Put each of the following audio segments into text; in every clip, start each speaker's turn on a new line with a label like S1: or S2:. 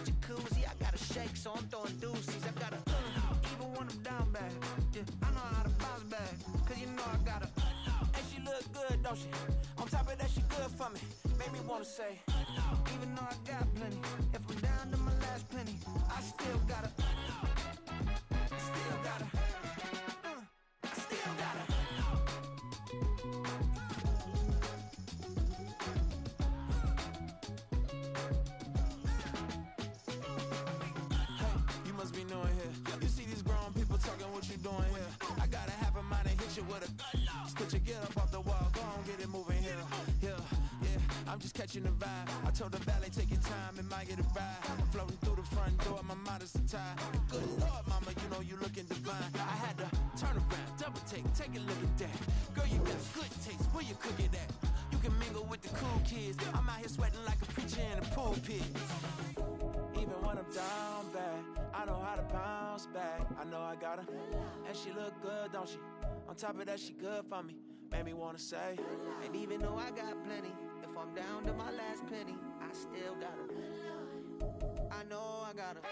S1: jacuzzi. I got a shake, so I'm throwing deuces. I got a even when I'm down bad. Yeah, I know how to bounce back, cause you know I got a and she look good, don't she? On top of that, she good for me. Made me wanna say, even though I got plenty, if I'm down to my last penny, I still gotta, still gotta, I still gotta. Hey, you must be new in here. You see these grown people talking, what you doing here? I gotta have a mind and hit you with a stitch you, get up off the wall, go on, get it moving here. Yeah, I'm just catching the vibe. I told the valet, take your time, it might get a ride. Floating through the front door, my modest attire. Good Lord, mama, you know you looking divine. I had to turn around, double take a look at that. Girl, you got good taste, where you cook it at? You can mingle with the cool kids. I'm out here sweating like a preacher in a pulpit. Even when I'm down bad, I know how to bounce back. I know I got her, and she look good, don't she? On top of that, she good for me. Made me wanna say, and even though I got plenty, if I'm down to my last penny, I still got her. I know I got her.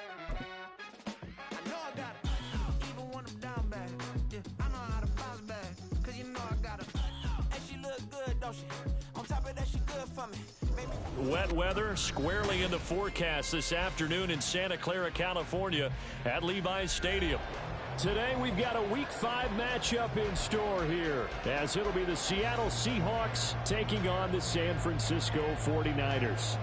S1: I know I got her. Even when I'm down bad, yeah, I know how to bounce back, cause you know I got her. And she look good, don't she? On top of that, she good for me.
S2: Wet weather squarely in the forecast this afternoon in Santa Clara, California at Levi's Stadium. Today we've got a Week 5 matchup in store here, as it'll be the Seattle Seahawks taking on the San Francisco 49ers.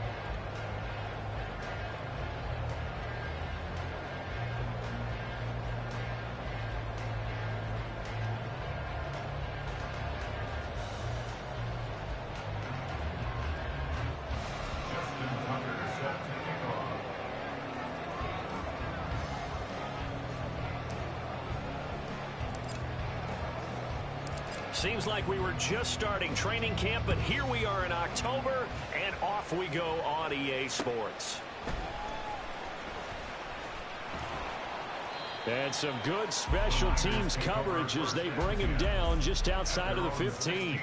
S2: Seems like we were just starting training camp, but here we are in October, and off we go on EA Sports. And some good special teams coverage as they bring him down just outside of the 15.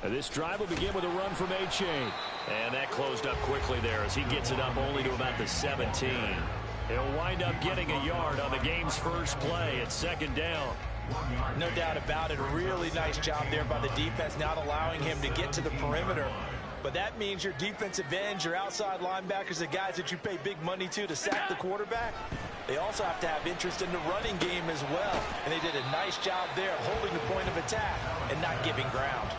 S2: This drive will begin with a run from A-Chain. And that closed up quickly there as he gets it up only to about the 17. He'll wind up getting a yard on the game's first play at second down.
S3: No doubt about it. A really nice job there by the defense, not allowing him to get to the perimeter. But that means your defensive ends, your outside linebackers, the guys that you pay big money to sack the quarterback, they also have to have interest in the running game as well. And they did a nice job there of holding the point of attack and not giving ground.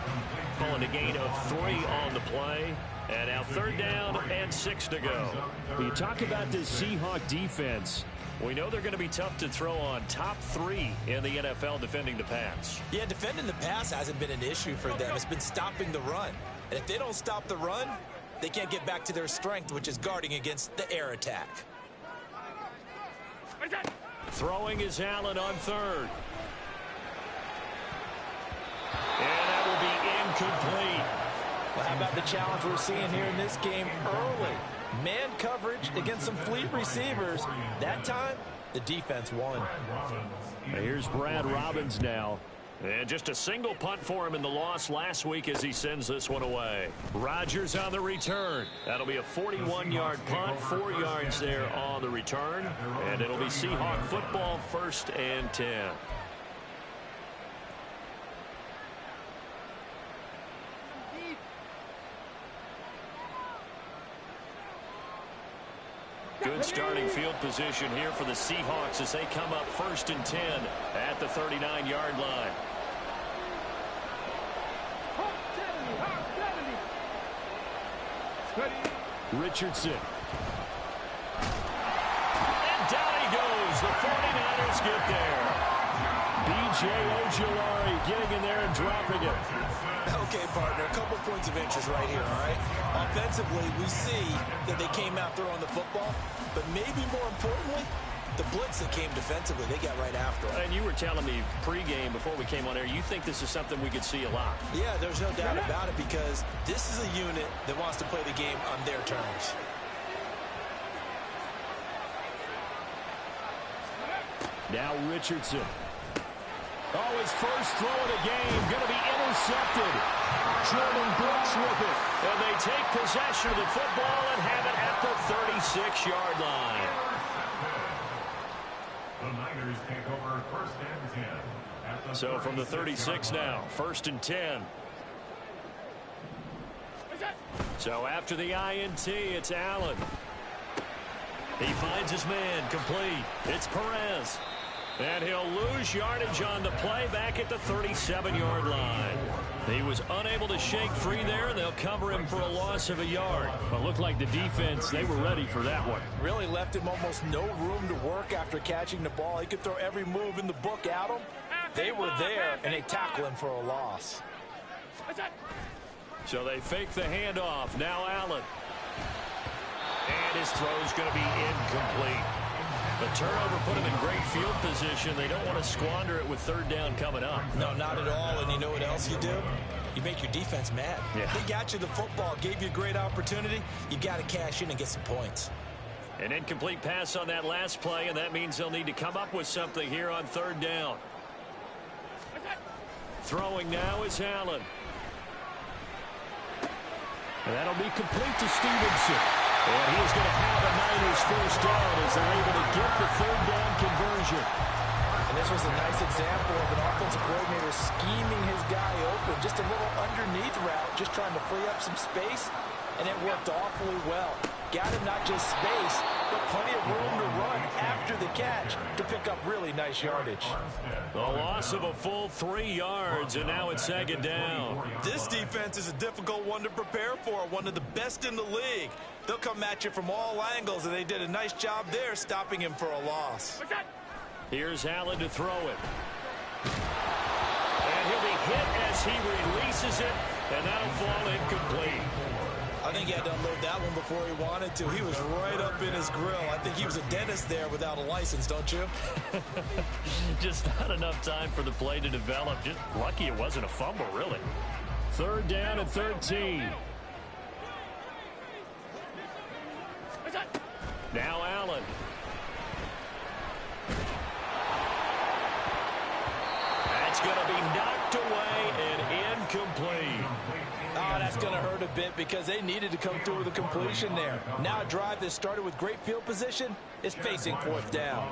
S2: Calling a gain of 3 on the play. And now third down and 6 to go. When you talk about this Seahawk defense, we know they're going to be tough to throw on. Top 3 in the NFL defending the pass.
S3: Yeah, defending the pass hasn't been an issue for them. It's been stopping the run. And if they don't stop the run, they can't get back to their strength, which is guarding against the air attack.
S2: Throwing is Allen on third. And that will be incomplete.
S3: Well, how about the challenge we're seeing here in this game early? Man coverage against some fleet receivers. That time, the defense won.
S2: Here's Brad Robbins now. And just a single punt for him in the loss last week as he sends this one away. Rodgers on the return. That'll be a 41-yard punt, 4 yards there on the return. And it'll be Seahawk football, 1st and 10. Good starting field position here for the Seahawks as they come up 1st and 10 at the 39-yard line. Richardson. And down he goes. the 49ers get there. B.J. Ojulari getting in there and dropping it.
S3: Okay, partner, a couple points of interest right here, all right? Offensively, we see that they came out throwing the football, but maybe more importantly, the blitz that came defensively, they got right after it.
S2: And you were telling me pregame before we came on air, you think this is something we could see a lot.
S3: Yeah, there's no doubt about it because this is a unit that wants to play the game on their terms.
S2: Now Richardson. Oh, his first throw of the game going to be intercepted. Jordan Brooks with it. And they take possession of the football and have it at the 36-yard line.
S4: The Niners take over first and 10.
S2: So from the 36 now, first and 10. So after the INT, it's Allen. He finds his man complete. It's Perez. And he'll lose yardage on the play back at the 37-yard line. He was unable to shake free there, and they'll cover him for a loss of a yard. But looked like the defense, they were ready for that one.
S3: Really left him almost no room to work after catching the ball. He could throw every move in the book at him. They were there, and they tackle him for a loss.
S2: So they fake the handoff. Now Allen. And his throw's going to be incomplete. The turnover put him in great field position. They don't want to squander it with third down coming up.
S3: No, not at all. And you know what else you do? You make your defense mad.
S2: Yeah.
S3: They got you the football, gave you a great opportunity. You got to cash in and get some points.
S2: An incomplete pass on that last play, and that means they'll need to come up with something here on third down. Throwing now is Allen. And that'll be complete to Stevenson. And he is going to have a Niners first down as they're able to get the third down conversion.
S3: And this was a nice example of an offensive coordinator scheming his guy open. Just a little underneath route, just trying to free up some space. And it worked awfully well. Got him not just space, but plenty of room to run after the catch to pick up really nice yardage.
S2: The loss of a full 3 yards, and now it's second down.
S3: This defense is a difficult one to prepare for, one of the best in the league. They'll come at you from all angles, and they did a nice job there stopping him for a loss.
S2: Here's Allen to throw it. And he'll be hit as he releases it, and that'll fall incomplete.
S3: I think he had to unload that one before he wanted to. He was right up in his grill. I think he was a dentist there without a license, don't you?
S2: Just not enough time for the play to develop. Just lucky it wasn't a fumble, really. Third down and 13. Now Allen. That's going to be knocked away and incomplete.
S3: Oh, that's going to hurt a bit because they needed to come through with a completion there. Now a drive that started with great field position is facing fourth down.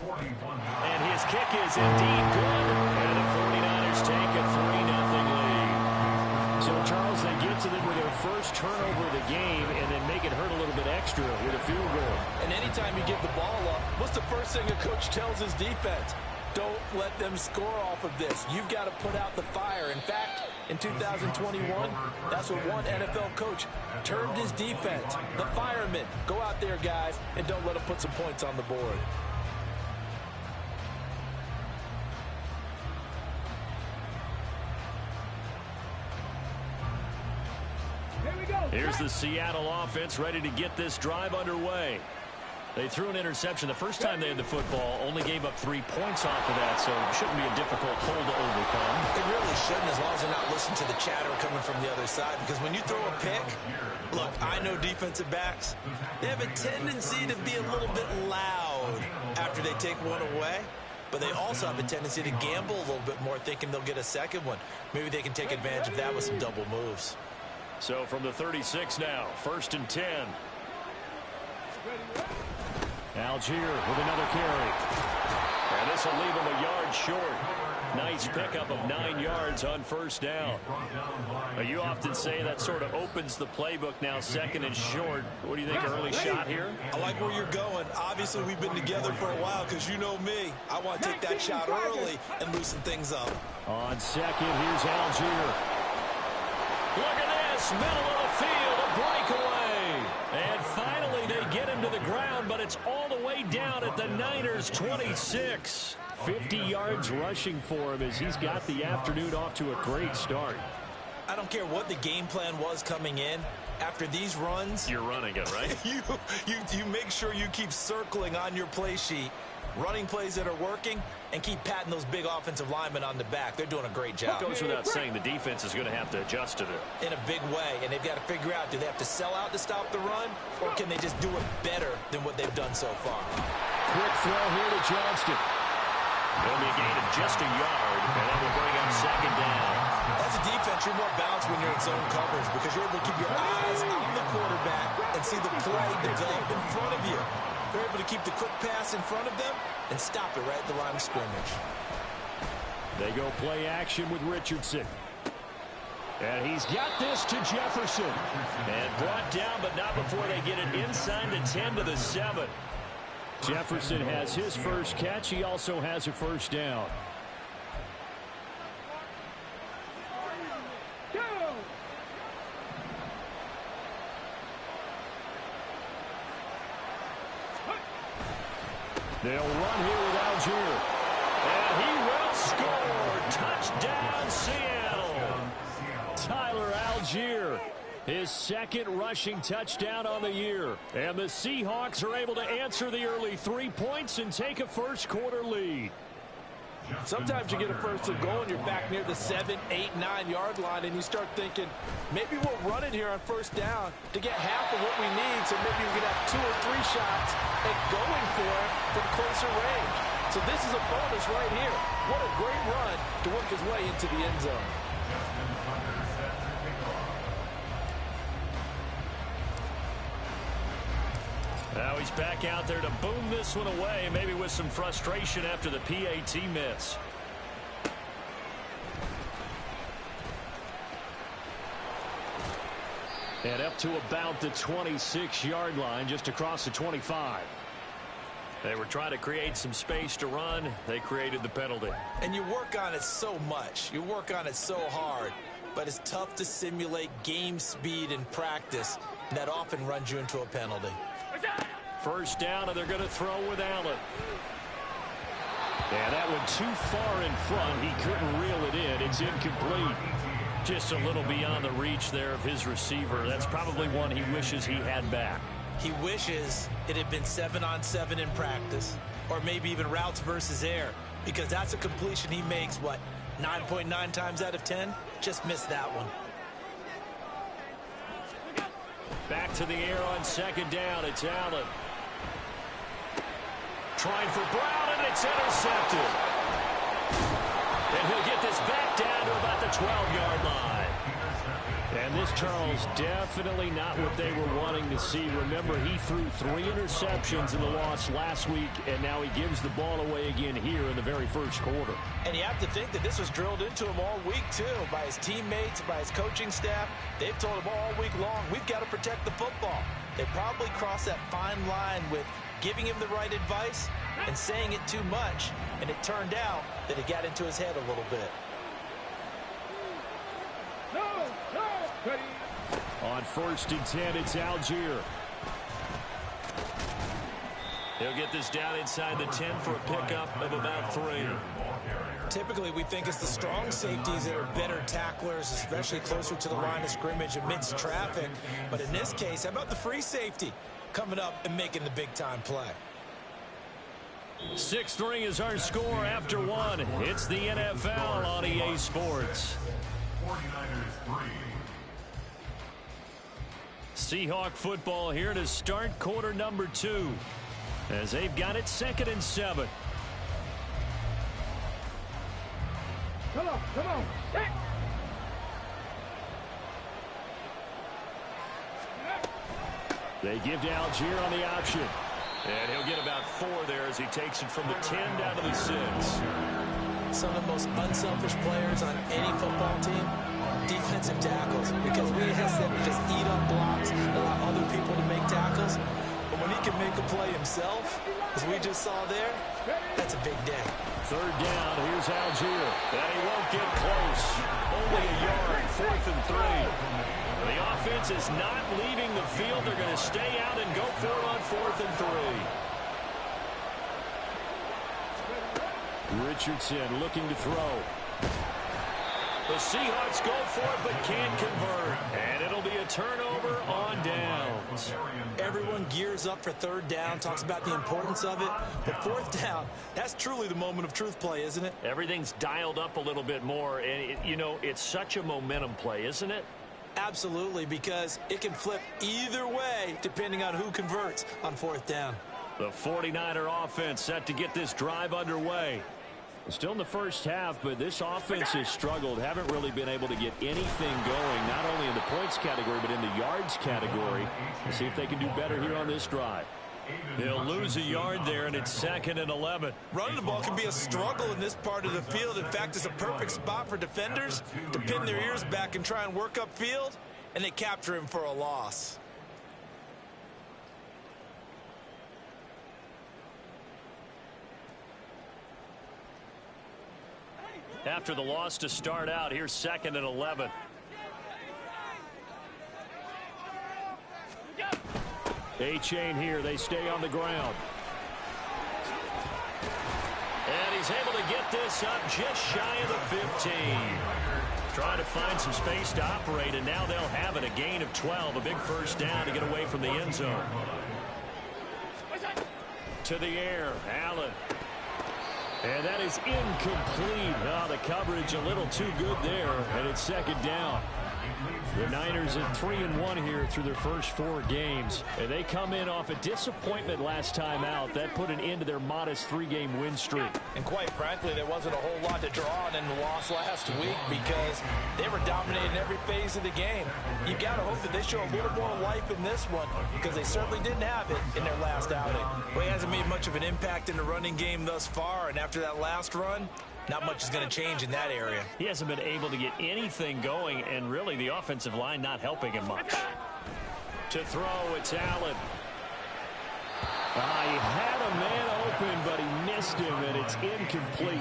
S2: And his kick is indeed good. And the 49ers take a 3-0 lead. So, Charles, they get to them with their first turnover of the game and then make it hurt a little bit extra with a field goal.
S3: And anytime you give the ball up, what's the first thing a coach tells his defense? Don't let them score off of this. You've got to put out the fire. In fact, in 2021, that's what one NFL coach termed his defense. The firemen. Go out there, guys, and don't let them put some points on the board.
S2: Here's the Seattle offense ready to get this drive underway. They threw an interception the first time they had the football, only gave up 3 points off of that, so it shouldn't be a difficult hole to overcome.
S3: It really shouldn't, as long as they're not listening to the chatter coming from the other side, because when you throw a pick, look, I know defensive backs, they have a tendency to be a little bit loud after they take one away, but they also have a tendency to gamble a little bit more, thinking they'll get a second one. Maybe they can take advantage of that with some double moves.
S2: So from the 36 now, first and 10. Algier with another carry. And this will leave him a yard short. Nice pickup of 9 yards on first down. Now, you often say that sort of opens the playbook now, second and short. What do you think, early shot here?
S3: I like where you're going. Obviously, we've been together for a while because you know me. I want to take that shot early and loosen things up.
S2: On second, here's Algier. Look at this, middle of the field, a breakaway. And finally, they get him him to the ground, but it's all the way down at the Niners' 26. 50 yards rushing for him as he's got the afternoon off to a great start.
S3: I don't care what the game plan was coming in. After these runs,
S2: you're running it, right?
S3: you make sure you keep circling on your play sheet, running plays that are working, and keep patting those big offensive linemen on the back. They're doing a great job.
S2: It goes without saying the defense is going to have to adjust to it.
S3: In a big way, and they've got to figure out, do they have to sell out to stop the run, or can they just do it better than what they've done so far?
S2: Quick throw here to Johnston. It'll be a gain of just a yard, and that will bring up second down.
S3: As a defense, you're more balanced when you're in zone coverage because you're able to keep your eyes on the quarterback and see the play develop in front of you. They're able to keep the quick pass in front of them and stop it right at the line of scrimmage.
S2: They go play action with Richardson. And he's got this to Jefferson. And brought down, but not before they get it inside the 10 to the 7. Jefferson has his first catch. He also has a first down. They'll run here with Algier. And he will score. Touchdown, Seattle. Tyler Algier, his second rushing touchdown on the year. And the Seahawks are able to answer the early 3 points and take a first-quarter lead.
S3: Sometimes you get a first and goal and you're back near the 7, 8, 9-yard line, and you start thinking, maybe we'll run it here on first down to get half of what we need, so maybe we can have 2 or 3 shots at going for it from closer range. So this is a bonus right here. What a great run to work his way into the end zone.
S2: Now he's back out there to boom this one away, maybe with some frustration after the PAT miss. And up to about the 26-yard line, just across the 25. They were trying to create some space to run. They created the penalty.
S3: And you work on it so much. You work on it so hard. But it's tough to simulate game speed in practice. And that often runs you into a penalty.
S2: First down, and they're going to throw with Allen. And that went too far in front. He couldn't reel it in. It's incomplete. Just a little beyond the reach there of his receiver. That's probably one he wishes he had back.
S3: He wishes it had been 7-on-7 in practice, or maybe even routes versus air, because that's a completion he makes, 9.9 times out of 10? Just missed that one.
S2: Back to the air on second down. It's Allen. Trying for Brown, and it's intercepted. And he'll get this back down to about the 12-yard line. And this, Charles, definitely not what they were wanting to see. Remember, he threw 3 interceptions in the loss last week, and now he gives the ball away again here in the very first quarter.
S3: And you have to think that this was drilled into him all week, too, by his teammates, by his coaching staff. They've told him all week long, we've got to protect the football. They probably crossed that fine line with giving him the right advice and saying it too much. And it turned out that it got into his head a little bit.
S2: On first and 10, it's Algier. He'll get this down inside the 10 for a pickup of about 3.
S3: Typically, we think it's the strong safeties that are better tacklers, especially closer to the line of scrimmage amidst traffic. But in this case, how about the free safety coming up and making the big-time play?
S2: 6-3 is our score after 1. It's the NFL on EA Sports.
S4: 49ers 3.
S2: Seahawk football here to start quarter number 2. As they've got it 2nd and 7.
S5: Come on. Hey.
S2: They give to Algier on the option. And he'll get about 4 there as he takes it from the 10 down to the 6.
S3: Some of the most unselfish players on any football team, defensive tackles, because we ask them to just eat up blocks, allow other people to make tackles. But when he can make a play himself, as we just saw there, that's a big day.
S2: 3rd down, here's Algier. And he won't get close. Only a yard, 4th and 3. The offense is not leaving the field. They're going to stay out and go for it on 4th and 3. Richardson looking to throw. The Seahawks go for it but can't convert. And it'll be a turnover on downs.
S3: Everyone gears up for 3rd down, talks about the importance of it. But 4th down, that's truly the moment of truth play, isn't it?
S2: Everything's dialed up a little bit more. And, it's such a momentum play, isn't it?
S3: Absolutely, because it can flip either way depending on who converts on 4th down.
S2: The 49er offense set to get this drive underway. Still in the first half, but this offense has struggled. Haven't really been able to get anything going, not only in the points category, but in the yards category. We'll see if they can do better here on this drive. They'll lose a yard there, and it's 2nd and 11.
S3: Running the ball can be a struggle in this part of the field. In fact, it's a perfect spot for defenders to pin their ears back and try and work upfield, and they capture him for a loss.
S2: After the loss to start out, here's 2nd and 11. A-chain here. They stay on the ground. And he's able to get this up just shy of the 15. Trying to find some space to operate, and now they'll have it. A gain of 12. A big first down to get away from the end zone. To the air. Allen. And that is incomplete. Oh, the coverage a little too good there, and it's 2nd down. The Niners at 3-1 here through their first 4 games. And they come in off a disappointment last time out. That put an end to their modest 3-game win streak.
S3: And quite frankly, there wasn't a whole lot to draw on in the loss last week because they were dominating every phase of the game. You got to hope that they show a little more life in this one because they certainly didn't have it in their last outing. Well, he hasn't made much of an impact in the running game thus far, and after that last run, not much is going to change in that area.
S2: He hasn't been able to get anything going, and really the offensive line not helping him much. To throw, it's Allen. He had a man open, but he missed him, and it's incomplete.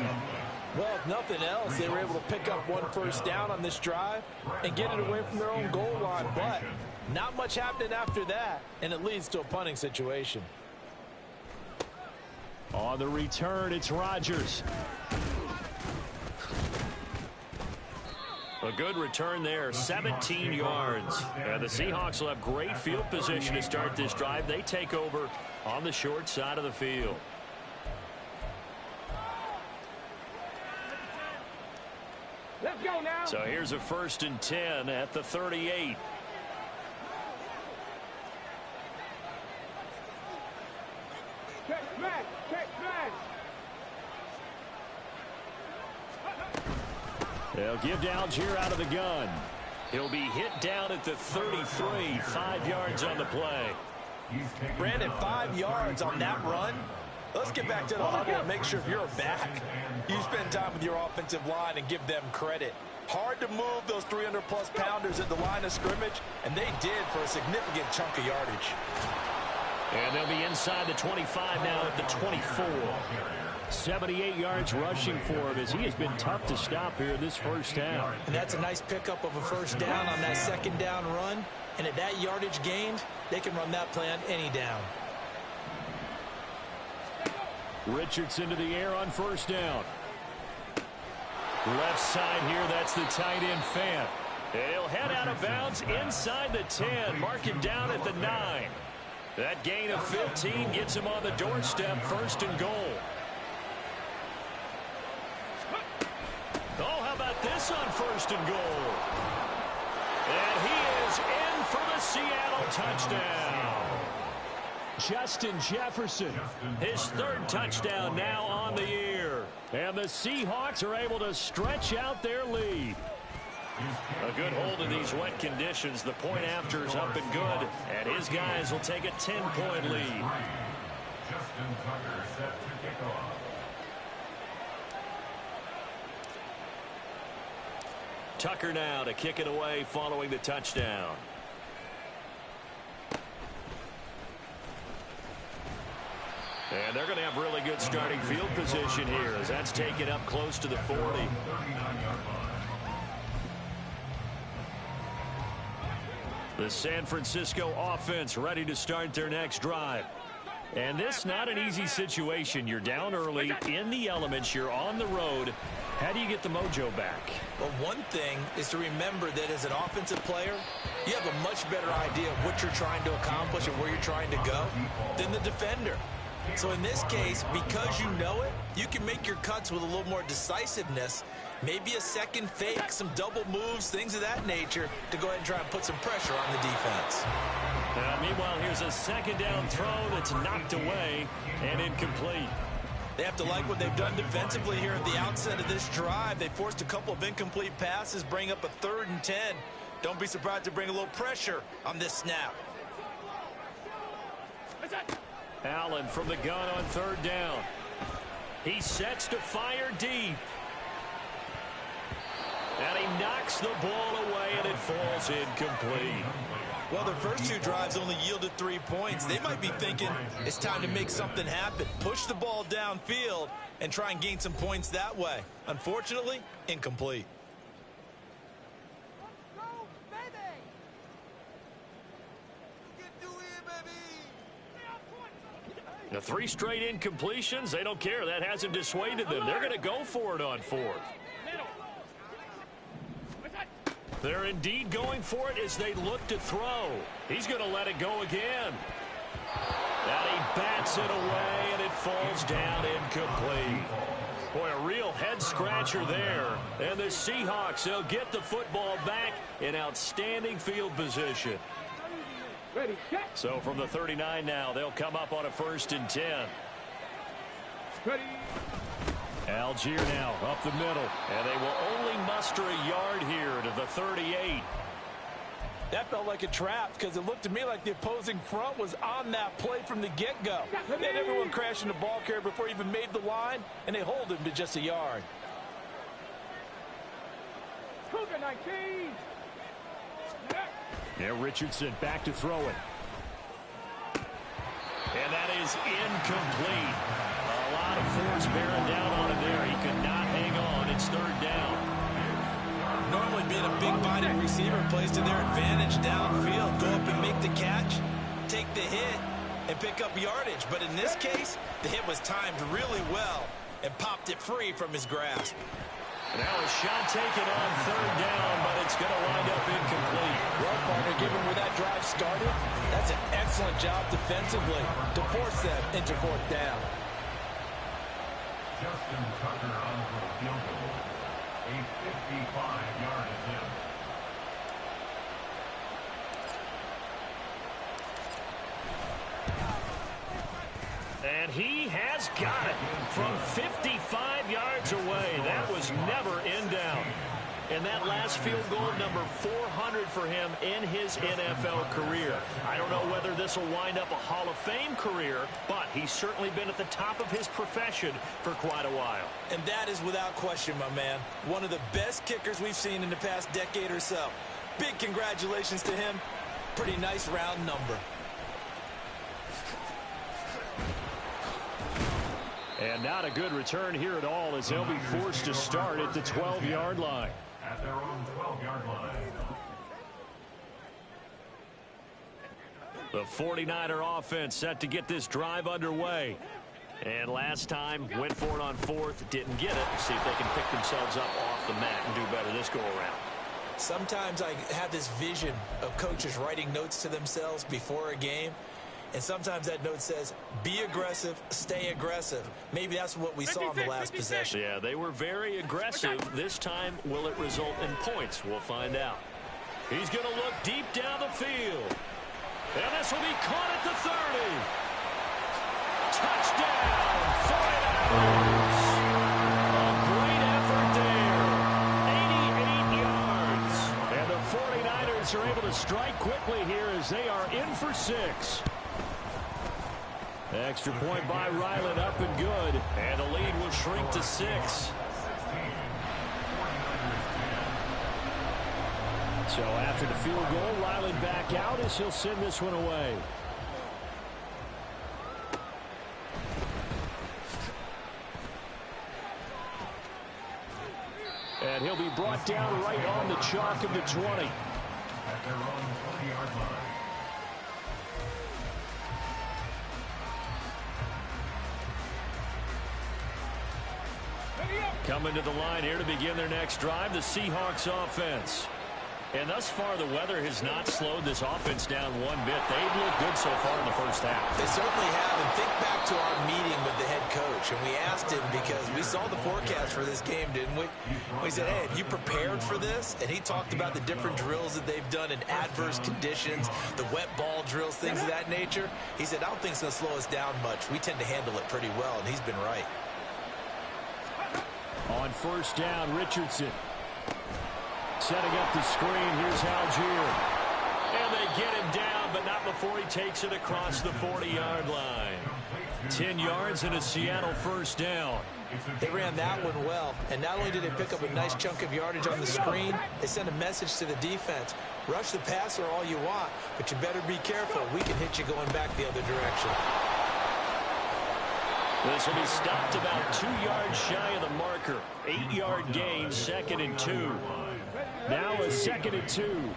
S3: Well, if nothing else, they were able to pick up 1 first down on this drive and get it away from their own goal line. But not much happening after that, and it leads to a punting situation.
S2: On the return, it's Rodgers. A good return there, 17 yards. And the Seahawks will have great field position to start this drive. They take over on the short side of the field.
S5: Let's go now.
S2: So here's a 1st and 10 at the 38.
S5: Check smash. Check smash.
S2: They'll give to Algier out of the gun. He'll be hit down at the 33, 5 yards on the play.
S3: Brandon, 5 yards on that run. Let's get back to the huddle and make sure you're back. You spend time with your offensive line and give them credit. Hard to move those 300-plus pounders at the line of scrimmage, and they did for a significant chunk of yardage.
S2: And they'll be inside the 25 now at the 24. 78 yards rushing for him as he has been tough to stop here in this first half.
S3: And that's a nice pickup of a first down on that 2nd down run. And at that yardage gained, they can run that play on any down.
S2: Richardson to the air on 1st down. Left side here, that's the tight end Fant. He'll head out of bounds inside the 10, mark him down at the 9. That gain of 15 gets him on the doorstep, 1st and goal. Oh, how about this on 1st and goal? And he is in for the Seattle touchdown. Justin Jefferson, his 3rd touchdown now on the year. And the Seahawks are able to stretch out their lead. A good hold in these wet conditions. The point after is up and good. And his guys will take a 10-point lead.
S4: Justin Tucker set to kick off.
S2: Tucker now to kick it away following the touchdown. And they're going to have really good starting field position here as that's taken up close to the 40. The San Francisco offense ready to start their next drive. And this not an easy situation. You're down early, in the elements, you're on the road. How do you get the mojo back?
S3: Well, one thing is to remember that as an offensive player, you have a much better idea of what you're trying to accomplish and where you're trying to go than the defender. So in this case, because you know it, you can make your cuts with a little more decisiveness, maybe a second fake, some double moves, things of that nature, to go ahead and try and put some pressure on the defense.
S2: Meanwhile, here's a second down throw that's knocked away and incomplete.
S3: They have to like what they've done defensively here at the outset of this drive. They forced a couple of incomplete passes, bring up a 3rd and 10. Don't be surprised to bring a little pressure on this snap.
S2: Allen from the gun on 3rd down. He sets to fire deep. And he knocks the ball away, and it falls incomplete.
S3: Well, their first 2 drives only yielded 3 points. They might be thinking it's time to make something happen. Push the ball downfield and try and gain some points that way. Unfortunately, incomplete.
S2: The 3 straight incompletions, they don't care. That hasn't dissuaded them. They're going to go for it on 4th. They're indeed going for it as they look to throw. He's going to let it go again. And he bats it away, and it falls down incomplete. Boy, a real head-scratcher there. And the Seahawks, they'll get the football back in outstanding field position. So from the 39 now, they'll come up on a 1st and 10. Algier now up the middle, and they will only muster a yard here to the 38.
S3: That felt like a trap because it looked to me like the opposing front was on that play from the get-go. They had everyone crashing the ball carrier before he even made the line, and they hold him to just a yard.
S5: Cougar 19.
S2: Now Richardson back to throw it. And that is incomplete. A lot of force bearing down on him there. He could not hang on. It's 3rd down.
S3: Normally being a big-bodied receiver plays to their advantage downfield. Go up and make the catch, take the hit, and pick up yardage. But in this case, the hit was timed really well and popped it free from his grasp.
S2: Now a shot taken on 3rd down, but it's going to wind up incomplete.
S3: Well, partner, given where that drive started, that's an excellent job defensively to force them into 4th down.
S4: Justin Tucker on for a field goal. A 55-yard attempt.
S2: And he has got it from 55 yards away. That was never in doubt. And that last field goal, number 400 for him in his NFL career. I don't know whether this will wind up a Hall of Fame career, but he's certainly been at the top of his profession for quite a while.
S3: And that is without question, my man. One of the best kickers we've seen in the past decade or so. Big congratulations to him. Pretty nice round number.
S2: And not a good return here at all as they'll be forced to start at the 12-yard line.
S4: At their own 12-yard line.
S2: The 49er offense set to get this drive underway. And last time, went for it on 4th, didn't get it. See if they can pick themselves up off the mat and do better this go-around.
S3: Sometimes I have this vision of coaches writing notes to themselves before a game. And sometimes that note says, be aggressive, stay aggressive. Maybe that's what we saw in the last possession.
S2: Yeah, they were very aggressive. This time, will it result in points? We'll find out. He's going to look deep down the field. And this will be caught at the 30. Touchdown, 49ers. A great effort there. 88 yards. And the 49ers are able to strike quickly here as they are in for 6. Extra point by Ryland, up and good. And the lead will shrink to 6. So after the field goal, Ryland back out as he'll send this one away. And he'll be brought down right on the chalk of the 20.
S4: At their own 20-yard 40-yard line.
S2: Coming to the line here to begin their next drive, the Seahawks offense. And thus far, the weather has not slowed this offense down one bit. They've looked good so far in the first half.
S3: They certainly have. And think back to our meeting with the head coach. And we asked him because we saw the forecast for this game, didn't we? We said, hey, have you prepared for this? And he talked about the different drills that they've done in adverse conditions, the wet ball drills, things of that nature. He said, I don't think it's going to slow us down much. We tend to handle it pretty well, and he's been right.
S2: On first down, Richardson. Setting up the screen, here's Algier. And they get him down, but not before he takes it across the 40-yard line. 10 yards and a Seattle first down.
S3: They ran that one well, and not only did they pick up a nice chunk of yardage on the screen, they sent a message to the defense. Rush the passer all you want, but you better be careful. We can hit you going back the other direction.
S2: This will be stopped about 2 yards shy of the marker. 8-yard gain, 2nd and 2. Now a 2nd and 2.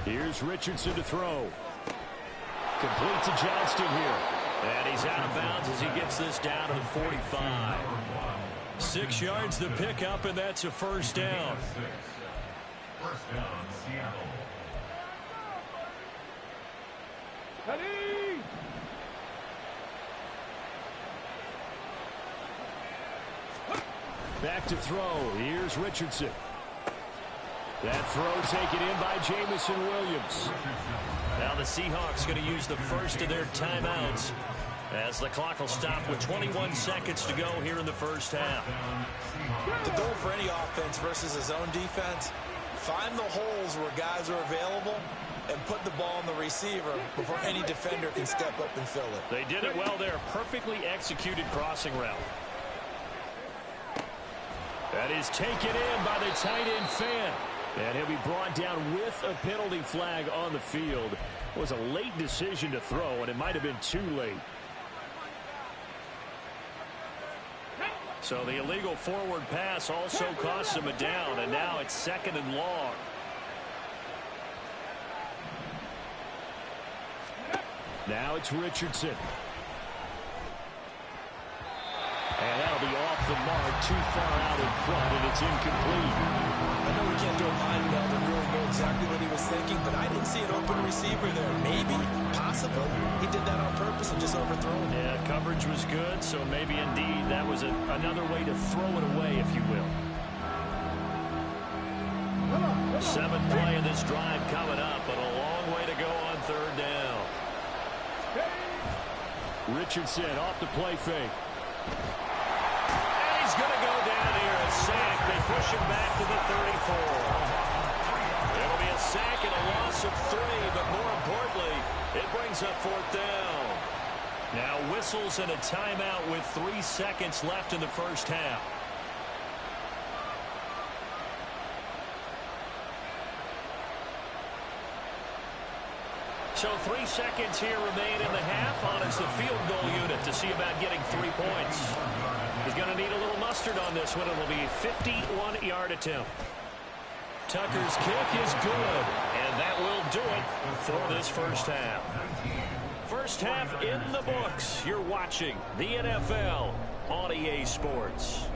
S2: Here's Richardson to throw. Complete to Johnston here. And he's out of bounds as he gets this down to the 45. 6 yards the pickup, and that's a first down.
S4: First down, Seattle.
S2: Back to throw. Here's Richardson. That throw taken in by Jamison Williams. Now the Seahawks going to use the first of their timeouts as the clock will stop with 21 seconds to go here in the first half.
S3: The goal for any offense versus a zone defense, find the holes where guys are available and put the ball on the receiver before any defender can step up and fill it.
S2: They did it well there. Perfectly executed crossing route. That is taken in by the tight end Fan. And he'll be brought down with a penalty flag on the field. It was a late decision to throw, and it might have been too late. So the illegal forward pass also costs him a down, and now it's 2nd and long. Now it's Richardson. And that'll be off the mark, too far out in front, and it's incomplete.
S3: I know we can't do a mind meld and really know exactly what he was thinking, but I didn't see an open receiver there. Maybe, possibly, he did that on purpose and just overthrown it.
S2: Yeah, coverage was good, so maybe indeed that was another way to throw it away, if you will. 7th play of this drive coming up, but a long way to go on 3rd down. Richardson off the play fake. And he's going to go down here, a sack. They push him back to the 34. It'll be a sack and a loss of 3, but more importantly, it brings up 4th down. Now whistles and a timeout with 3 seconds left in the first half. So 3 seconds here remain in the half on as the field goal unit to see about getting 3 points. He's going to need a little mustard on this one. It will be a 51-yard attempt. Tucker's kick is good, and that will do it for this first half. First half in the books. You're watching the NFL on EA Sports.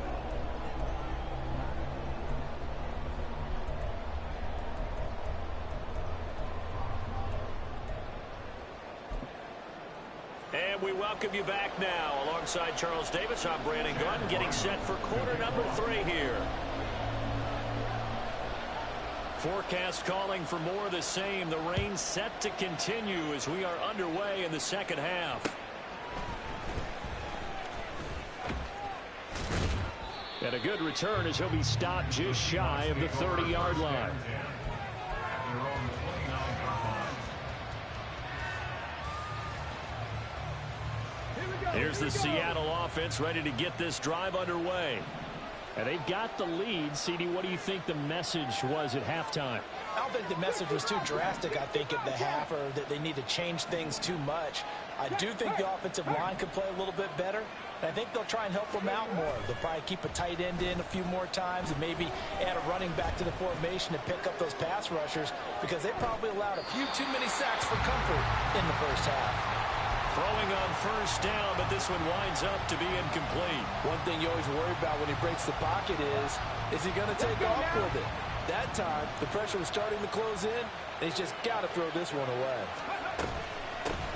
S2: And we welcome you back now. Alongside Charles Davis, I'm Brandon Gunn, getting set for quarter number 3 here. Forecast calling for more of the same. The rain set to continue as we are underway in the second half. And a good return as he'll be stopped just shy of the 30-yard line. Here's the Seattle offense ready to get this drive underway. And they've got the lead. CD, what do you think the message was at halftime?
S3: I don't think the message was too drastic, I think, at the half, or that they need to change things too much. I do think the offensive line could play a little bit better. And I think they'll try and help them out more. They'll probably keep a tight end in a few more times and maybe add a running back to the formation to pick up those pass rushers, because they probably allowed a few too many sacks for comfort in the first half.
S2: Throwing on first down, but this one winds up to be incomplete.
S3: One thing you always worry about when he breaks the pocket is he going to take off with it? That time, the pressure was starting to close in, and he's just got to throw this one away.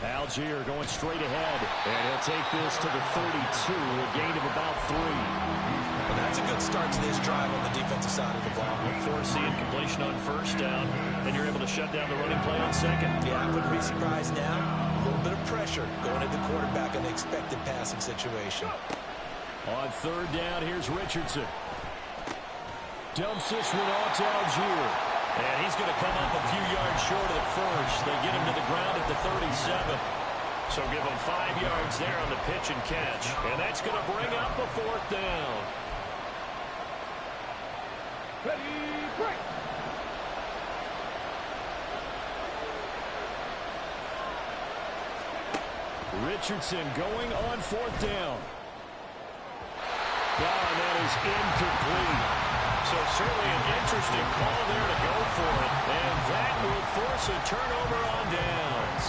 S2: Algier going straight ahead, and he'll take this to the 32, a gain of about 3.
S3: Well, that's a good start to this drive on the defensive side of the ball.
S2: Force the incompletion on first down, then you're able to shut down the running play on second.
S3: Yeah, I wouldn't be surprised now. A little bit of pressure going at the quarterback in the expected passing situation.
S2: On third down, here's Richardson. Dumps this one off to Algier. And he's going to come up a few yards short of the first. They get him to the ground at the 37. So give him 5 yards there on the pitch and catch. And that's going to bring up a fourth down.
S5: Ready, break.
S2: Richardson going on fourth down. And that is incomplete. So certainly an interesting call there to go for it. And that will force a turnover on downs.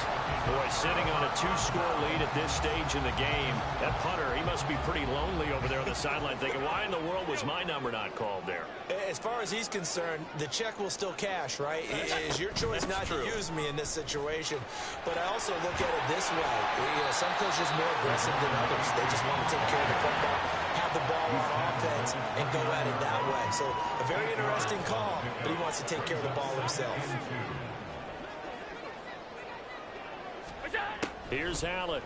S2: Boy, sitting on a 2-score lead at this stage in the game. That punter, he must be pretty lonely over there on the sideline thinking, why in the world was my number not called there?
S3: As far as he's concerned, the check will still cash, right? It is your choice not to use me in this situation. But I also look at it this way. You know, some coaches are more aggressive than others. They just want to take care of the football, have the ball on offense, and go at it that way. So a very interesting call, but he wants to take care of the ball himself.
S2: Here's Allen.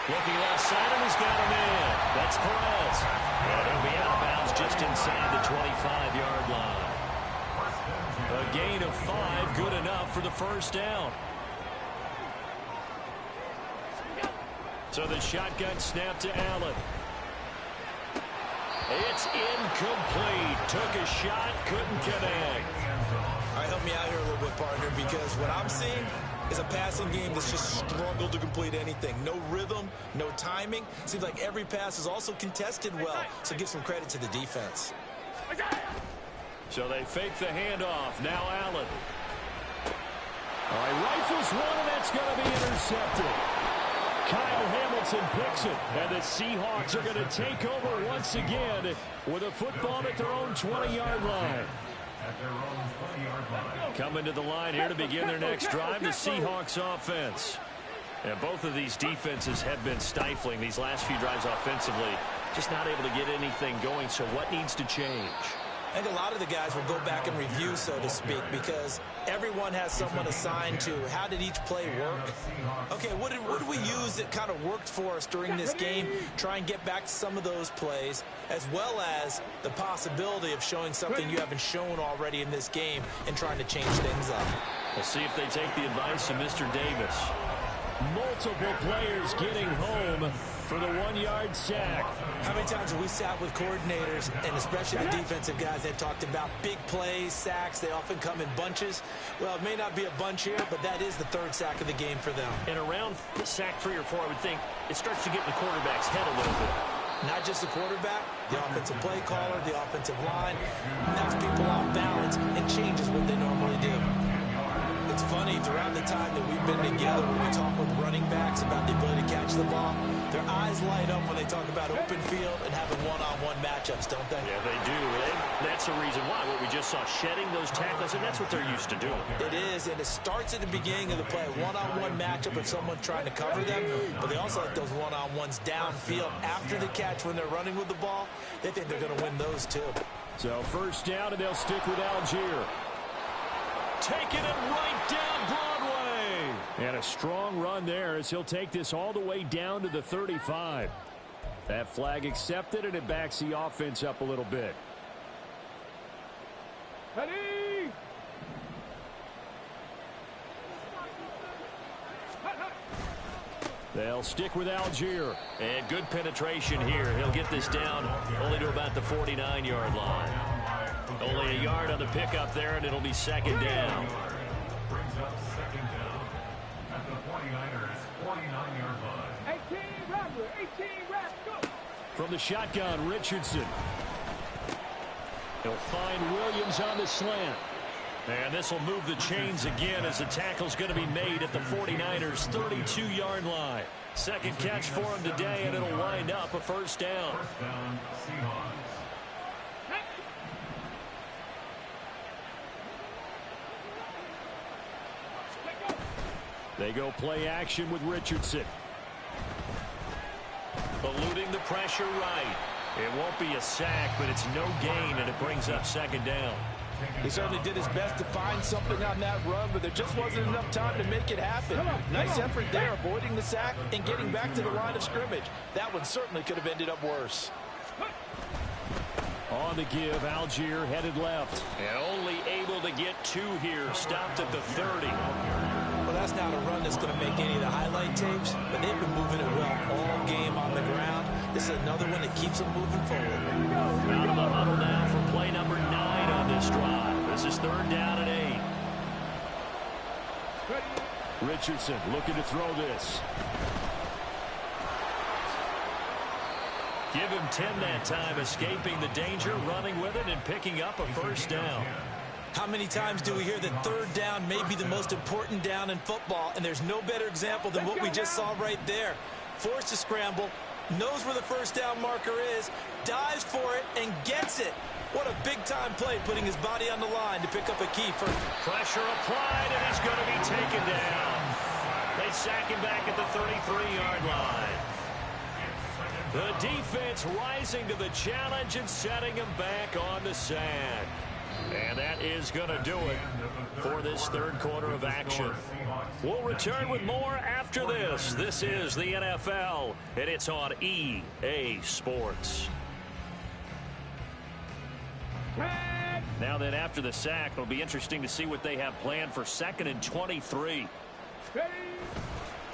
S2: Looking left side, and he's got him in. That's Perez. And he'll be out of bounds just inside the 25-yard line. A gain of 5, good enough for the first down. So the shotgun snap to Allen. It's incomplete. Took a shot, couldn't connect.
S3: All right, help me out here a little bit, partner, because what I'm seeing is a passing game that's just struggled to complete anything. No rhythm, no timing. Seems like every pass is also contested well, so give some credit to the defense.
S2: So they fake the handoff. Now Allen. All right, rifles one, and that's going to be intercepted. Kyle Hamilton picks it, and the Seahawks are going to take over once again with a football at their own 20-yard line. Coming to the line here to begin their next drive, the Seahawks offense. And both of these defenses have been stifling these last few drives offensively. Just not able to get anything going, so what needs to change?
S3: I think a lot of the guys will go back and review, so to speak, because everyone has someone assigned to how did each play work. Okay, what did we use that kind of worked for us during this game? Try and get back to some of those plays, as well as the possibility of showing something you haven't shown already in this game and trying to change things up.
S2: We'll see if they take the advice of Mr. Davis. Multiple players getting home for the 1-yard sack.
S3: How many times have we sat with coordinators, and especially the defensive guys, that talked about big plays, sacks? They often come in bunches. Well, it may not be a bunch here, but that is the third sack of the game for them.
S2: And around sack 3 or 4, I would think it starts to get in the quarterback's head a little bit.
S3: Not just the quarterback, the offensive play caller, the offensive line. Knocks people off balance and changes what they normally do. It's funny, throughout the time that we've been together, when we talk with running backs about the ability to catch the ball, their eyes light up when they talk about open field and having one-on-one matchups, don't they?
S2: Yeah, they do. And that's the reason why. What we just saw, shedding those tackles, and that's what they're used to doing.
S3: It is, and it starts at the beginning of the play. One-on-one matchup if someone's trying to cover them, but they also like those one-on-ones downfield after the catch when they're running with the ball. They think they're going to win those, too.
S2: So first down, and they'll stick with Algier. Taking it right down Broadway. And a strong run there as he'll take this all the way down to the 35. That flag accepted, and it backs the offense up a little bit.
S5: Ready.
S2: They'll stick with Algier. And good penetration here. He'll get this down only to about the 49-yard line. Only a yard on the pickup there, and it'll be second down.
S4: Brings up second down at the 49ers' 49-yard line.
S5: 18 Rattler, 18 Rattler, go!
S2: From the shotgun, Richardson. He'll find Williams on the slant. And this will move the chains again as the tackle's going to be made at the 49ers' 32-yard line. Second catch for him today, and it'll wind up a first down.
S4: First down, Seahawks.
S2: They go play action with Richardson. Eluding the pressure right. It won't be a sack, but it's no gain, and it brings up second down.
S3: He certainly did his best to find something on that run, but there just wasn't enough time to make it happen. Nice effort there, avoiding the sack and getting back to the line of scrimmage. That one certainly could have ended up worse.
S2: On the give, Algier headed left. And only able to get two here. Stopped at the 30.
S3: Well, that's not a run that's going to make any of the highlight tapes, but they've been moving it well all game on the ground. This is another one that keeps them moving forward.
S2: Out of the huddle now for play number 9 on this drive. This is third down and 8. Richardson looking to throw this. Give him 10 that time, escaping the danger, running with it, and picking up a first down.
S3: How many times do we hear that third down may be the most important down in football, and there's no better example than what we just saw right there. Forced to scramble, knows where the first down marker is, dives for it, and gets it. What a big-time play, putting his body on the line to pick up a key for...
S2: Pressure applied, and he's going to be taken down. They sack him back at the 33-yard line. The defense rising to the challenge and setting him back on the sack. And that is going to do it for this third quarter of action. We'll return with more after this. This is the NFL, and it's on EA Sports. Now then, after the sack, it'll be interesting to see what they have planned for 2nd and 23.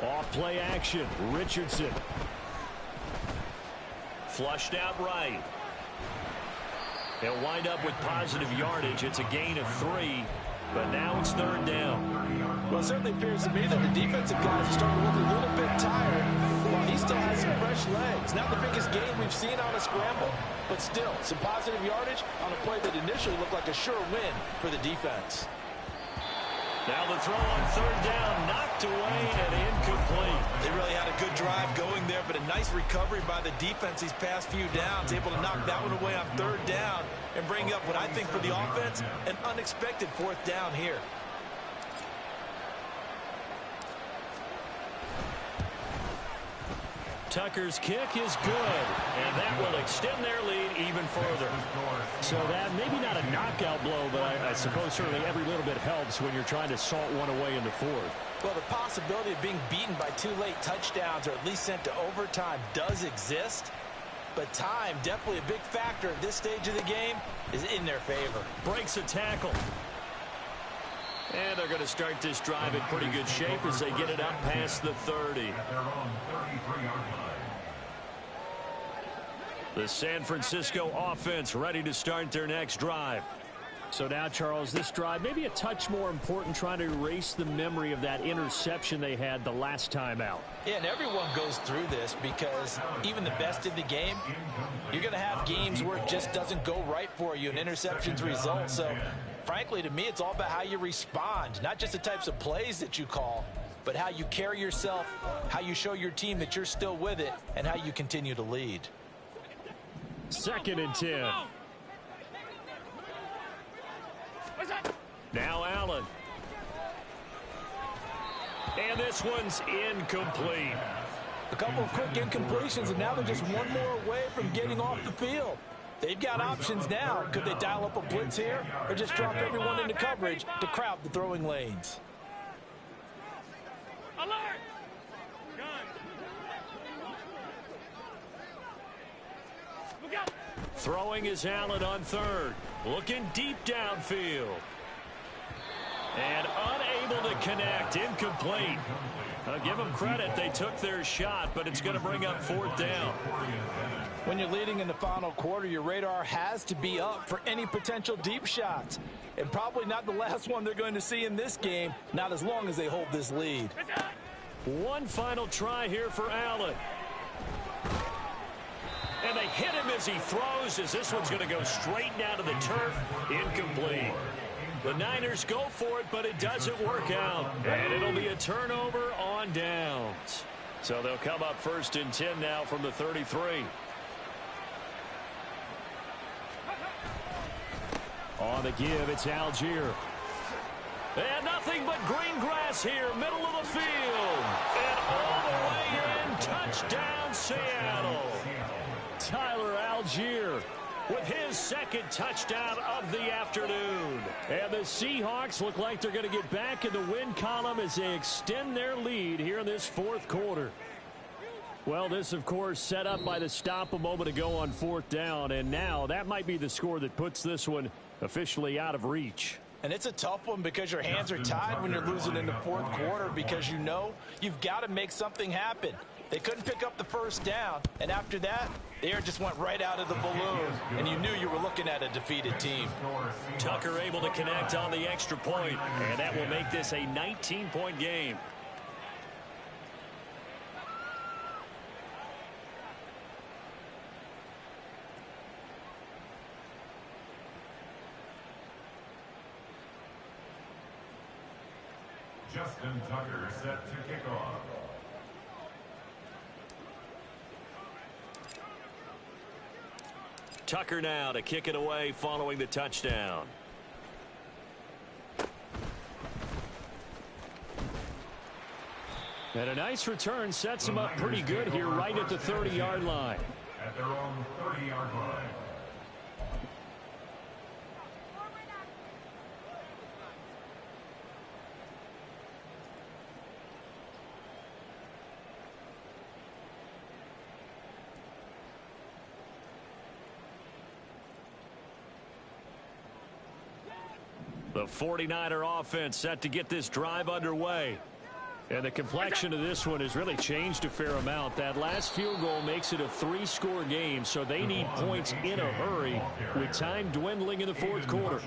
S2: Off play action, Richardson. Flushed out right. They'll wind up with positive yardage. It's a gain of 3, but now it's third down.
S3: Well, it certainly appears to me that the defensive guys are starting to look a little bit tired while he still has some fresh legs. Not the biggest gain we've seen on a scramble, but still some positive yardage on a play that initially looked like a sure win for the defense.
S2: Now the throw on third down, knocked away and incomplete.
S3: They really had a good drive going there, but a nice recovery by the defense these past few downs, able to knock that one away on third down and bring up what I think for the offense, an unexpected fourth down here.
S2: Tucker's kick is good, and that will extend their lead even further. So that maybe not a knockout blow, but I suppose certainly every little bit helps when you're trying to salt one away in the fourth.
S3: Well, the possibility of being beaten by 2 late touchdowns or at least sent to overtime does exist, but time, definitely a big factor at this stage of the game, is in their favor.
S2: Breaks a tackle. And they're going to start this drive in pretty good shape as they get it up past the 30.
S4: At their own 33-yard line.
S2: The San Francisco offense ready to start their next drive. So now, Charles, this drive maybe a touch more important, trying to erase the memory of that interception they had the last time out.
S3: Yeah, and everyone goes through this because even the best in the game, you're going to have games where it just doesn't go right for you, and interceptions result. So, frankly, to me, it's all about how you respond, not just the types of plays that you call, but how you carry yourself, how you show your team that you're still with it, and how you continue to lead.
S2: 2nd and 10. Now Allen. And this one's incomplete.
S3: A couple of quick incompletions, and now they're just one more away from getting off the field. They've got options now. Could they dial up a blitz here or just drop everyone into coverage to crowd the throwing lanes?
S5: Alert! Look out!
S2: Throwing is Allen on third. Looking deep downfield. And unable unable to connect. Incomplete. Give them credit. They took their shot, but it's going to bring up 4th down.
S3: When you're leading in the final quarter, your radar has to be up for any potential deep shots. And probably not the last one they're going to see in this game, not as long as they hold this lead.
S2: One final try here for Allen. And they hit him as he throws, as this one's going to go straight down to the turf. Incomplete. The Niners go for it, but it doesn't work out. And it'll be a turnover on downs. So they'll come up 1st and 10 now from the 33. On the give, it's Algier. And nothing but green grass here, middle of the field. And all the way in, touchdown Seattle. Tyler Algier with his 2nd touchdown of the afternoon. And the Seahawks look like they're going to get back in the win column as they extend their lead here in this 4th quarter. Well, this, of course, set up by the stop a moment ago on 4th down. And now that might be the score that puts this one officially out of reach.
S3: And it's a tough one because your hands are tied when you're losing in the 4th quarter because you know you've got to make something happen. They couldn't pick up the 1st down, and after that, the air just went right out of the balloon, and you knew you were looking at a defeated team.
S2: Tucker able to connect on the extra point, and that will make this a 19-point game.
S4: Justin Tucker set to kick off.
S2: Tucker now to kick it away following the touchdown. And a nice return sets him up pretty good here right at the 30-yard line.
S4: At their own 30-yard line.
S2: The 49er offense set to get this drive underway. And the complexion of this one has really changed a fair amount. That last field goal makes it a 3-score game, so they need points in a hurry with time dwindling in the 4th quarter.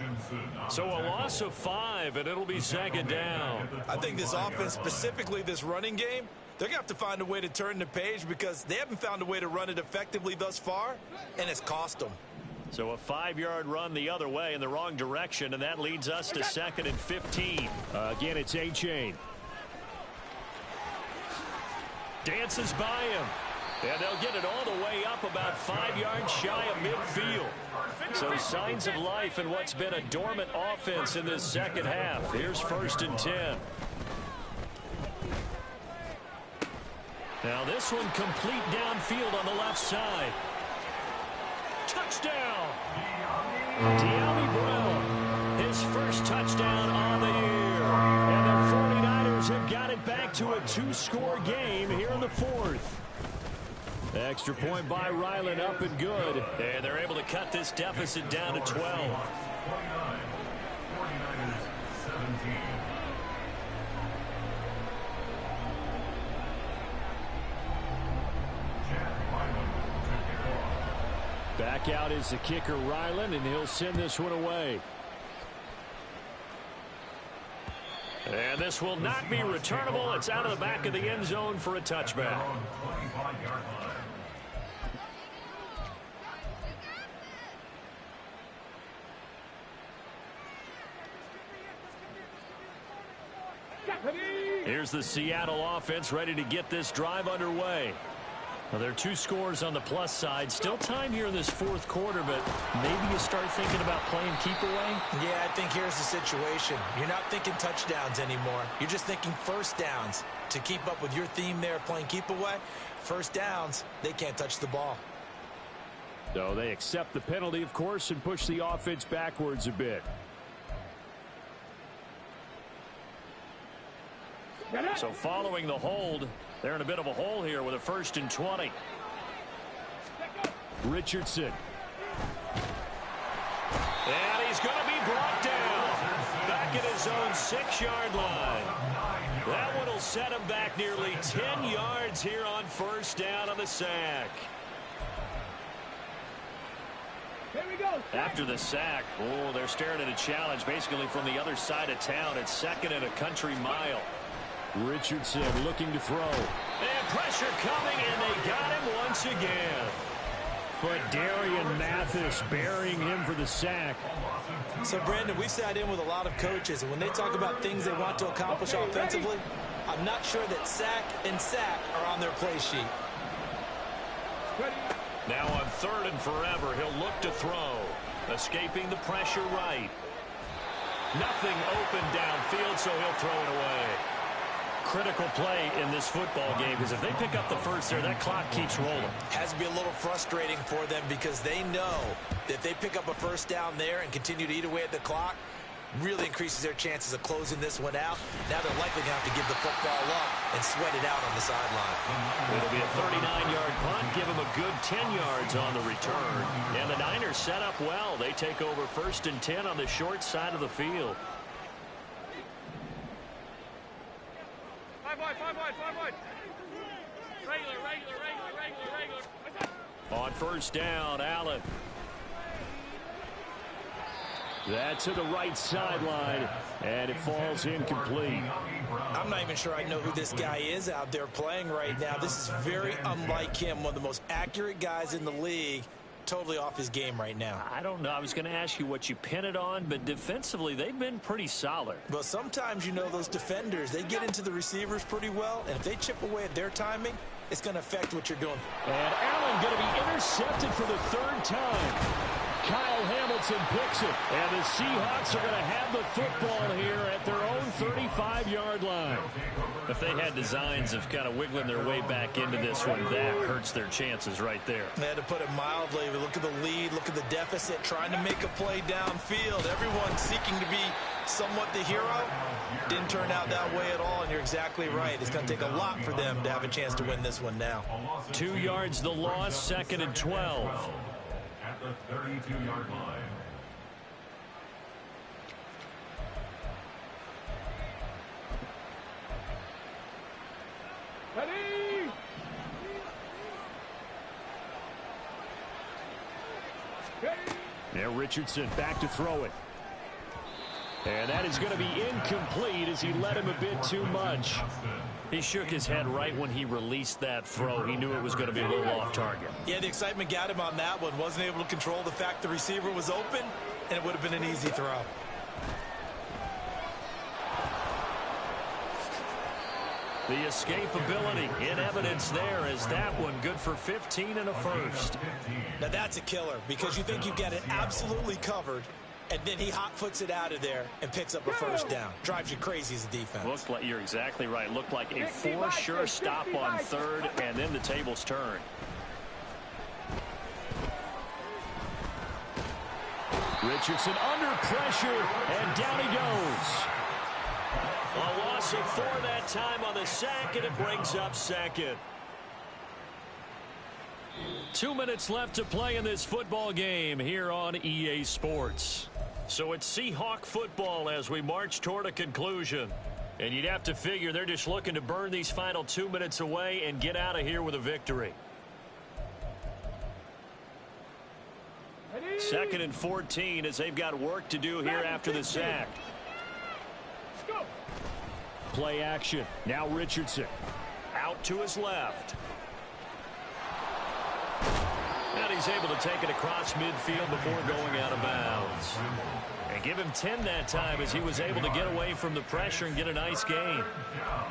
S2: So a loss of 5, and it'll be 2nd down.
S3: I think this offense, specifically this running game, they're going to have to find a way to turn the page because they haven't found a way to run it effectively thus far, and it's cost them.
S2: So a 5-yard run the other way in the wrong direction, and that leads us to 2nd and 15. Again, it's A-Chain. Dances by him. And they'll get it all the way up about 5 yards shy of midfield. So signs of life in what's been a dormant offense in this second half. Here's 1st and 10. Now this one complete downfield on the left side. Touchdown! De'Ami Brown, his first touchdown on the year. And the 49ers have got it back to a 2-score game here in the 4th. Extra point by Ryland up and good. And they're able to cut this deficit down to 12.
S4: 49, 49ers 17.
S2: Back out is the kicker, Ryland, and he'll send this one away. And this will not be returnable. It's out of the back of the end zone for a touchback. Here's the Seattle offense ready to get this drive underway. Well, there are 2 scores on the plus side. Still time here in this 4th quarter, but maybe you start thinking about playing keep away?
S3: Yeah, I think here's the situation. You're not thinking touchdowns anymore. You're just thinking 1st downs. To keep up with your theme there, playing keep away, 1st downs, they can't touch the ball.
S2: So they accept the penalty, of course, and push the offense backwards a bit. So following the hold, they're in a bit of a hole here with a 1st and 20. Richardson. And he's going to be brought down. Back at his his own 6-yard line. That one will set him back nearly 10 yards here on first down on the sack.
S5: Here we go.
S2: After the sack, they're staring at a challenge basically from the other side of town. It's 2nd and a country mile. Richardson looking to throw. And pressure coming, and they got him once again. Darian Mathis burying him for the sack.
S3: So, Brandon, we sat in with a lot of coaches, and when they talk about things they want to accomplish offensively, I'm not sure that sack and sack are on their play sheet.
S2: Now on 3rd and forever, he'll look to throw. Escaping the pressure right. Nothing open downfield, so he'll throw it away. Critical play in this football game, because if they pick up the first there, that clock keeps rolling.
S3: Has to be a little frustrating for them because they know that if they pick up a first down there and continue to eat away at the clock, really increases their chances of closing this one out. Now they're likely going to have to give the football up and sweat it out on the sideline.
S2: It'll be a 39-yard punt, give them a good 10 yards on the return. And the Niners set up well. They take over 1st and 10 on the short side of the field.
S5: 5 wide. Regular.
S2: On first down, Allen. That's to the right sideline, and it falls incomplete.
S3: I'm not even sure I know who this guy is out there playing right now. This is very unlike him, one of the most accurate guys in the league. Totally off his game right now.
S2: I don't know. I was going to ask you what you pin it on, but defensively, they've been pretty solid.
S3: Well, sometimes, you know, those defenders, they get into the receivers pretty well, and if they chip away at their timing, it's going to affect what you're doing.
S2: And Allen going to be intercepted for the 3rd time. Kyle Hamilton picks it, and the Seahawks are going to have the football here at their own 35-yard line. If they had designs of kind of wiggling their way back into this one, that hurts their chances right there.
S3: They had to put it mildly. Look at the lead, look at the deficit, trying to make a play downfield. Everyone seeking to be somewhat the hero. Didn't turn out that way at all, and you're exactly right. It's going to take a lot for them to have a chance to win this one now.
S2: 2 yards the loss, 2nd and 12.
S4: At the 32-yard line.
S5: Ready?
S2: Now Richardson back to throw it. And that is going to be incomplete as he led him a bit too much. He shook his head right when he released that throw. He knew it was going to be a little off target.
S3: Yeah, the excitement got him on that one. Wasn't able to control the fact the receiver was open, and it would have been an easy throw.
S2: The escapability in evidence there as that one good for 15 and a first.
S3: Now that's a killer because you think you've got it absolutely covered, and then he hot foots it out of there and picks up a first down. Drives you crazy as a defense.
S2: Looked like, you're exactly right. Looked like a for sure stop on 3rd, and then the tables turn. Richardson under pressure, and down he goes. A loss of 4 that time on the sack, and it brings up 2nd. 2 minutes left to play in this football game here on EA Sports. So it's Seahawk football as we march toward a conclusion. And you'd have to figure they're just looking to burn these final 2 minutes away and get out of here with a victory. 2nd and 14 as they've got work to do here after the sack. Play action. Now Richardson. Out to his left. And he's able to take it across midfield before going out of bounds. And give him 10 that time as he was able to get away from the pressure and get a nice gain.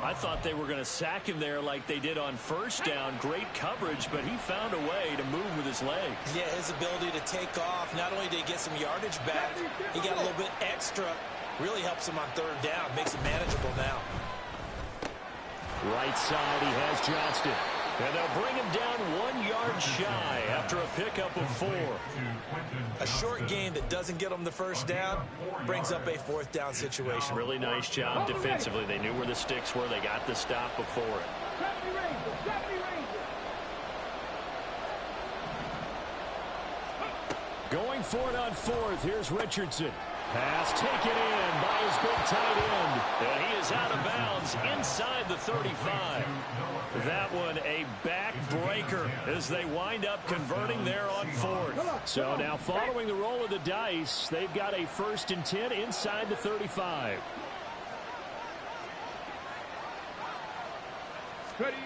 S2: I thought they were going to sack him there like they did on first down. Great coverage, but he found a way to move with his legs.
S3: Yeah, his ability to take off. Not only did he get some yardage back, he got a little bit extra. Really helps him on 3rd down. Makes it manageable now.
S2: Right side, he has Johnston. And they'll bring him down 1 yard shy after a pickup of 4.
S3: A short gain that doesn't get them the first down brings up a 4th down situation.
S2: Really nice job defensively. They knew where the sticks were. They got the stop before it. Going for it on 4th. Here's Richardson. Pass taken in by his big tight end. And he is out of bounds inside the 35. That one a backbreaker as they wind up converting there on fourth. So now following the roll of the dice, they've got a 1st and 10 inside the 35.
S5: Ready.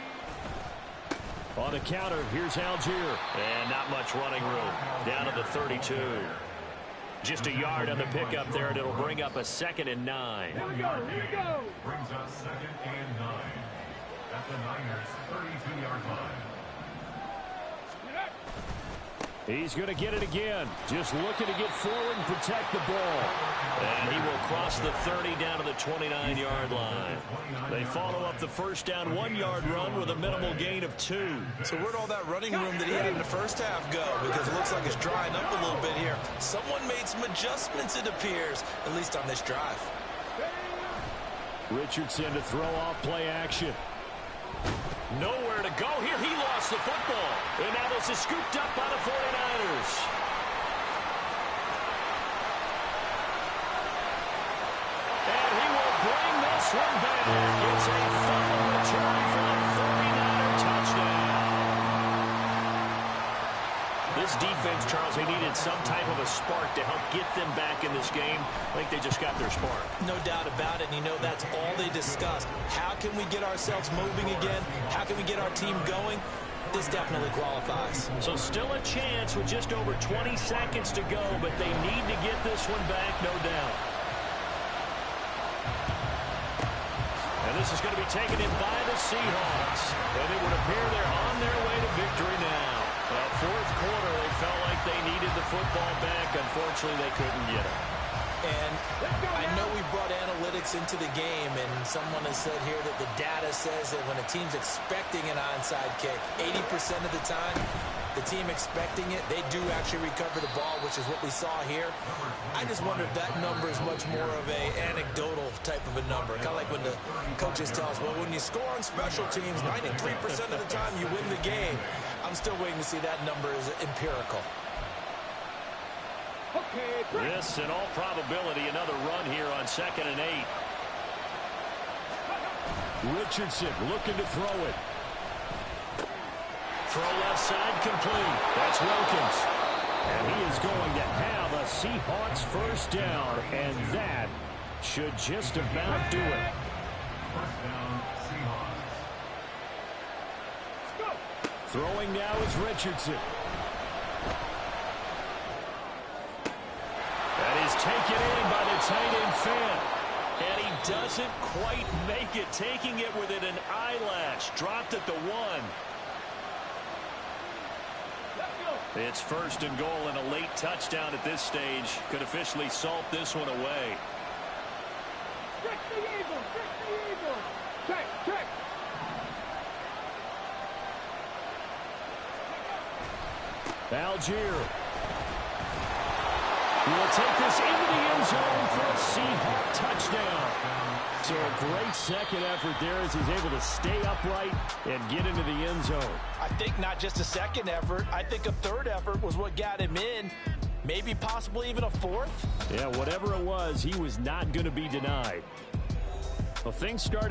S2: On the counter, here's Algier. And not much running room. Down to the 32. Just a yard on the pickup there, and it'll bring up a 2nd and 9.
S5: Here we go. Here we go.
S4: Brings us 2nd and 9 at the Niners' 32-yard line.
S2: He's going to get it again. Just looking to get forward and protect the ball. And he will cross the 30 down to the 29-yard line. They follow up the 1st down 1-yard run with a minimal gain of 2.
S3: So where'd all that running room that he had in the first half go? Because it looks like it's drying up a little bit here. Someone made some adjustments, it appears, at least on this drive.
S2: Richardson to throw off play action. Nowhere to go here. He lost the football. And now this is scooped up by the 49ers. And he will bring this one back. It's a fumble return for a 49er touchdown. This defense, Charles, they needed some type of a spark to help get them back in this game. I think they just got their spark.
S3: No doubt about it, and you know that's all they discussed. How can we get ourselves moving again? How can we get our team going? This definitely qualifies.
S2: So still a chance with just over 20 seconds to go, but they need to get this one back, no doubt. And this is going to be taken in by the Seahawks. And it would appear they're on their way to victory now. Well, 4th quarter, they felt like they needed the football back. Unfortunately, they couldn't get it.
S3: And I know we brought analytics into the game, and someone has said here that the data says that when a team's expecting an onside kick, 80% of the time, the team expecting it, they do actually recover the ball, which is what we saw here. I just wonder if that number is much more of a anecdotal type of a number. Kind of like when the coaches tell us, well, when you score on special teams, 93% of the time you win the game. I'm still waiting to see that number is empirical.
S2: This, in all probability, another run here on 2nd and 8. Richardson looking to throw it. Throw left side complete. That's Wilkins. And he is going to have a Seahawks 1st down, and that should just about do it.
S4: 1st down, Seahawks.
S2: Throwing now is Richardson. That is taken in by the tight end Fant. And he doesn't quite make it. Taking it within an eyelash. Dropped at the 1. It's 1st and goal, and a late touchdown at this stage could officially salt this one away.
S5: Trick the Eagle! Trick the Eagle! Check! Check!
S2: Algier will take this into the end zone for a Seahawk touchdown. So a great second effort there as he's able to stay upright and get into the end zone.
S3: I think not just a second effort. I think a 3rd effort was what got him in. Maybe possibly even a 4th.
S2: Yeah, whatever it was, he was not going to be denied. Well, things started